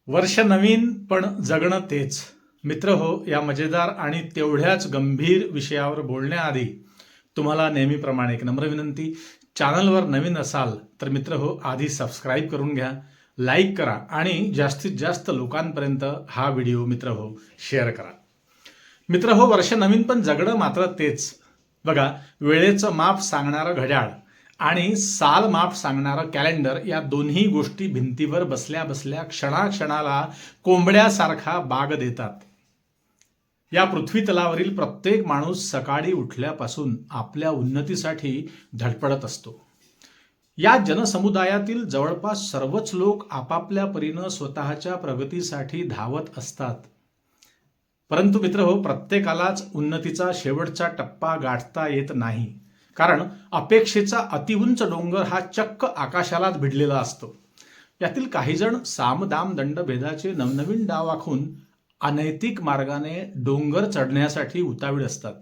वर्ष नवीन पण जगणं तेच. मित्र हो, या मजेदार आणि तेवढ्याच गंभीर विषयावर बोलण्याआधी तुम्हाला नेहमीप्रमाणे एक नम्र विनंती. चॅनलवर नवीन असाल तर मित्र हो, आधी सबस्क्राईब करून घ्या, लाईक करा आणि जास्तीत जास्त लोकांपर्यंत हा व्हिडिओ मित्र हो शेअर करा. मित्र हो, वर्ष नवीन पण जगणं मात्र तेच. बघा, वेळेचं माप सांगणारं घड्याळ आणि साल माप सांगणारं कॅलेंडर या दोन्ही गोष्टी भिंतीवर बसल्या बसल्या क्षणाक्षणाला कोंबड्यासारखा बाग देतात. या पृथ्वी तलावरील प्रत्येक माणूस सकाळी उठल्यापासून आपल्या उन्नतीसाठी धडपडत असतो. या जनसमुदायातील जवळपास सर्वच लोक आपापल्या परीनं स्वतःच्या प्रगतीसाठी धावत असतात. परंतु मित्र हो, प्रत्येकालाच उन्नतीचा शेवटचा टप्पा गाठता येत नाही. कारण अपेक्षेचा अतिउंच डोंगर हा चक्क आकाशालाच भिडलेला असतो. यातील काही जण सामदाम दंडभेदाचे नवनवीन डाव आखून अनैतिक मार्गाने डोंगर चढण्यासाठी उतावीळ असतात.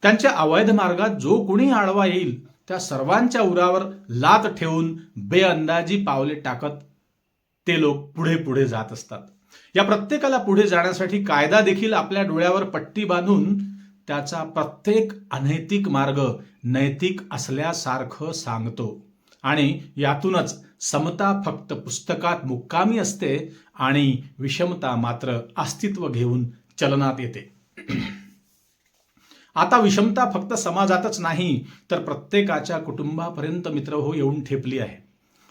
त्यांच्या अवैध मार्गात जो कुणी आडवा येईल त्या सर्वांच्या उरावर लात ठेवून बेअंदाजी पावले टाकत ते लोक पुढे पुढे जात असतात. या प्रत्येकाला पुढे जाण्यासाठी कायदा देखील आपल्या डोळ्यावर पट्टी बांधून त्याचा प्रत्येक अनैतिक मार्ग नैतिक असल्यासारखं सांगतो. आणि यातूनच समता फक्त पुस्तकात मुक्कामी असते आणि विषमता मात्र अस्तित्व घेऊन चलनात येते. आता विषमता फक्त समाजातच नाही तर प्रत्येकाच्या कुटुंबापर्यंत मित्र हो येऊन ठेपली आहे.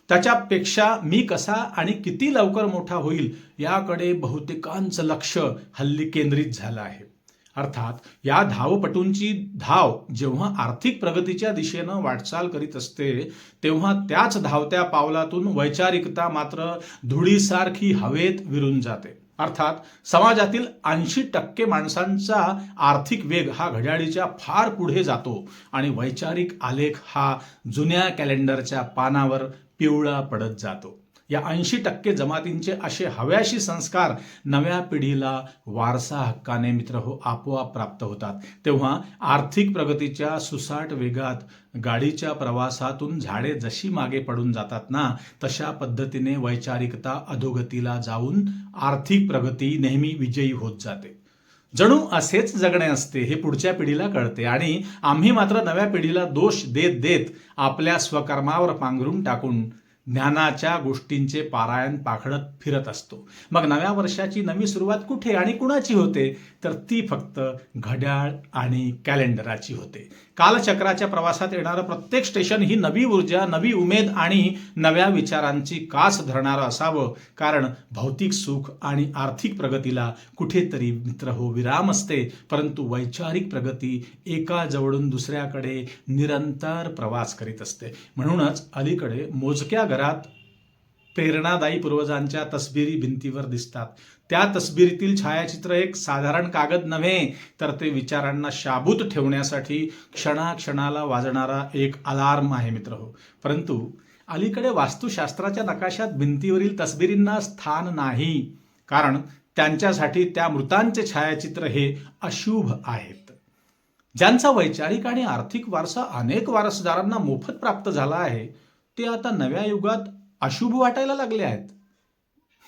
त्याच्यापेक्षा मी कसा आणि किती लवकर मोठा होईल याकडे बहुतेकांचं लक्ष हल्ली केंद्रित झालं आहे. अर्थात या धावपटूंची धाव जेव्हा आर्थिक प्रगतीच्या दिशेनं वाटचाल करीत असते तेव्हा त्याच धावत्या पावलातून वैचारिकता मात्र धुळीसारखी हवेत विरून जाते. अर्थात समाजातील 80% माणसांचा आर्थिक वेग हा घड्याळीच्या फार पुढे जातो आणि वैचारिक आलेख हा जुन्या कॅलेंडरच्या पानावर पिवळा पडत जातो. या 80% जमातींचे असे हव्याशी संस्कार नव्या पिढीला वारसा हक्काने मित्र हो आपोआप प्राप्त होतात. तेव्हा आर्थिक प्रगतीच्या सुसाट वेगात गाडीच्या प्रवासातून झाडे जशी मागे पडून जातात ना, तशा पद्धतीने वैचारिकता अधोगतीला जाऊन आर्थिक प्रगती नेहमी विजयी होत जाते. जणू असेच जगणे असते हे पुढच्या पिढीला कळते आणि आम्ही मात्र नव्या पिढीला दोष देत देत आपल्या स्वकर्मावर पांघरून टाकून ज्ञानाच्या गोष्टींचे पारायण पाखडत फिरत असतो. मग नव्या वर्षाची नवी सुरुवात कुठे आणि कुणाची होते तर ती फक्त घड्याळ आणि कॅलेंडराची होते. कालचक्राच्या प्रवासात येणारं प्रत्येक स्टेशन ही नवी ऊर्जा, नवी उमेद आणि नव्या विचारांची कास धरणारं असावं. कारण भौतिक सुख आणि आर्थिक प्रगतीला कुठेतरी मित्र हो विराम असते, परंतु वैचारिक प्रगती एका जवळून दुसऱ्याकडे निरंतर प्रवास करीत असते. म्हणूनच अलीकडे मोजक्या घरात प्रेरणादायी पूर्वजांच्या तसबिरी भिंतीवर दिसतात. त्या तसबिरीतील छायाचित्र एक साधारण कागद नव्हे तर ते विचारांना शाबूत ठेवण्यासाठी क्षणाक्षणाला वाजणारा एक अलार्म आहे मित्र हो. परंतु अलीकडे वास्तुशास्त्राच्या नकाशात भिंतीवरील तसबिरींना स्थान नाही. कारण त्यांच्यासाठी त्या मृतांचे छायाचित्र हे अशुभ आहेत. ज्यांचा वैचारिक आणि आर्थिक वारसा अनेक वारसदारांना मोफत प्राप्त झाला आहे ते आता नव्या युगात अशुभ वाटायला लागले आहेत.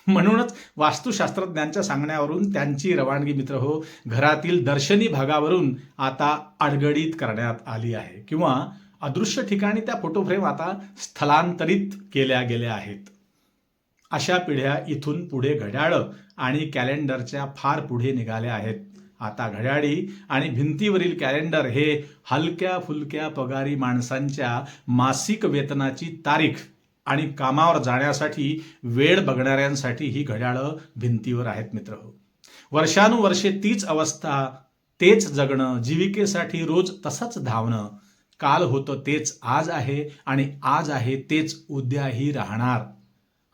म्हणूनच वास्तुशास्त्रज्ञांच्या सांगण्यावरून त्यांची रवानगी मित्र हो घरातील दर्शनी भागावरून आता अडगडीत करण्यात आली आहे किंवा अदृश्य ठिकाणी त्या फोटोफ्रेम आता स्थलांतरित केल्या गेल्या आहेत. अशा पिढ्या इथून पुढे घड्याळ आणि कॅलेंडरच्या फार पुढे निघाल्या आहेत. आता घड्याळी आणि भिंतीवरील कॅलेंडर हे हलक्या फुलक्या पगारी माणसांच्या मासिक वेतनाची तारीख आणि कामावर जाण्यासाठी वेळ बघणाऱ्यांसाठी ही घड्याळं भिंतीवर आहेत मित्र हो. वर्षानुवर्षे तीच अवस्था, तेच जगणं, जीविकेसाठी रोज तसंच धावणं. काल होतं तेच आज आहे आणि आज आहे तेच उद्याही राहणार.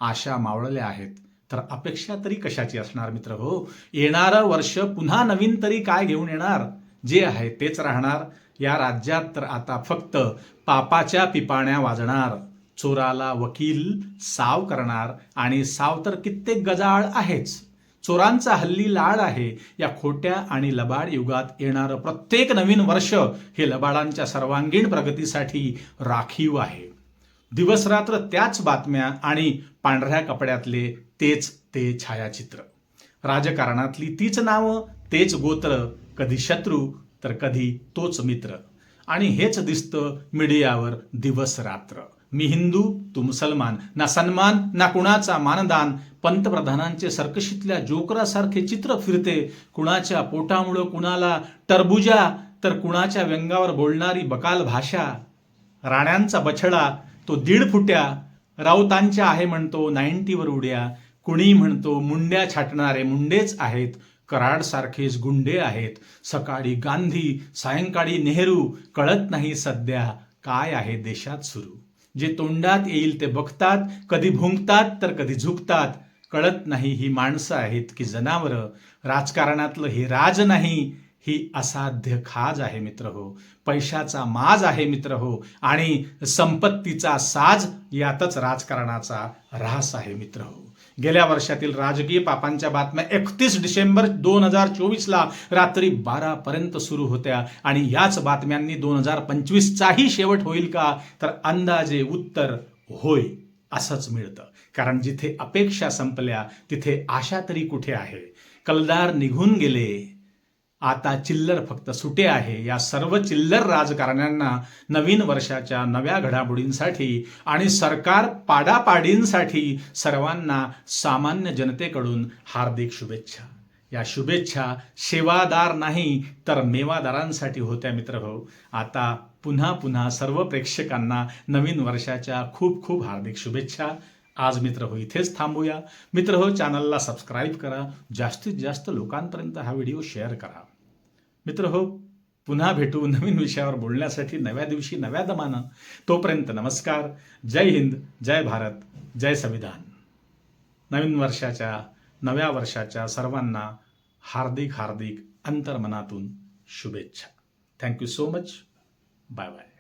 आशा मावळल्या आहेत तर अपेक्षा तरी कशाची असणार मित्र हो. येणारं वर्ष पुन्हा नवीन तरी काय घेऊन येणार. जे आहे तेच राहणार. या राज्यात तर आता फक्त पापाच्या पिपाण्या वाजणार. चोराला वकील साव करणार आणि साव तर कित्येक गजाळ आहेच. चोरांचा हल्ली लाड आहे. या खोट्या आणि लबाड युगात येणारं प्रत्येक नवीन वर्ष हे लबाडांच्या सर्वांगीण प्रगतीसाठी राखीव आहे. दिवसरात्र त्याच बातम्या आणि पांढऱ्या कपड्यातले तेच ते छायाचित्र, राजकारणातली तीच नावं, तेच गोत्र, कधी शत्रू तर कधी तोच मित्र. आणि हेच दिसतं मीडियावर दिवस रात्र. मी हिंदू, तू मुसलमान, ना सन्मान ना कुणाचा मानदान. पंतप्रधानांचे सर्कशीतल्या जोकरासारखे चित्र फिरते. कुणाच्या पोटामुळं कुणाला टरबुजा तर कुणाच्या व्यंगावर बोलणारी बकाल भाषा. राण्यांचा बछडा तो 1.5 फुट्या, राऊतांच्या आहे म्हणतो 90वर उड्या. कुणी म्हणतो मुंड्या छाटणारे मुंडेच आहेत, कराडसारखेच गुंडे आहेत. सकाळी गांधी सायंकाळी नेहरू, कळत नाही सध्या काय आहे देशात सुरू. जे तोंडात येईल ते बघतात, कधी भुंकतात तर कधी झुकतात. कळत नाही ही माणसं आहेत की जनावरं. राजकारणातलं हे राज नाही, ही असाध्य खाज आहे मित्र हो. पैशाचा माज आहे मित्र हो, आणि संपत्तीचा साज यातच राजकारणाचा ऱ्हास आहे मित्र हो. गेल्या वर्षातील राजकीय पापांच्या बातम्या 31 डिसेंबर 2024ला रात्री 12 पर्यंत सुरू होत्या, आणि याच बातम्यांनी 2025चाही शेवट होईल का, तर अंदाजे उत्तर होय असंच मिळतं. कारण जिथे अपेक्षा संपल्या तिथे आशा तरी कुठे आहे. कलदार निघून गेले, आता चिल्लर फक्त सुटे आहे. या सर्व चिल्लर राजकारण्यांना नवीन वर्षाच्या नव्या घडामोडींसाठी आणि सरकार पाडापाडींसाठी सर्वांना सामान्य जनतेकडून हार्दिक शुभेच्छा. या शुभेच्छा सेवादार नाही तर मेवादारांसाठी होत्या मित्र हो. आता पुन्हा पुन्हा सर्व प्रेक्षकांना नवीन वर्षाच्या खूप खूप हार्दिक शुभेच्छा. आज मित्र हो इथेच थांबूया. मित्र हो, चॅनलला सबस्क्राईब करा, जास्तीत जास्त लोकांपर्यंत हा व्हिडिओ शेअर करा. मित्र हो, पुन्हा भेटू नवीन विषयावर बोलण्यासाठी नव्या दिवशी नव्या दमानं. तोपर्यंत नमस्कार. जय हिंद, जय भारत, जय संविधान. नवीन वर्षाच्या नव्या वर्षाच्या सर्वांना हार्दिक हार्दिक अंतर्मनातून शुभेच्छा. Thank you so much. Bye bye.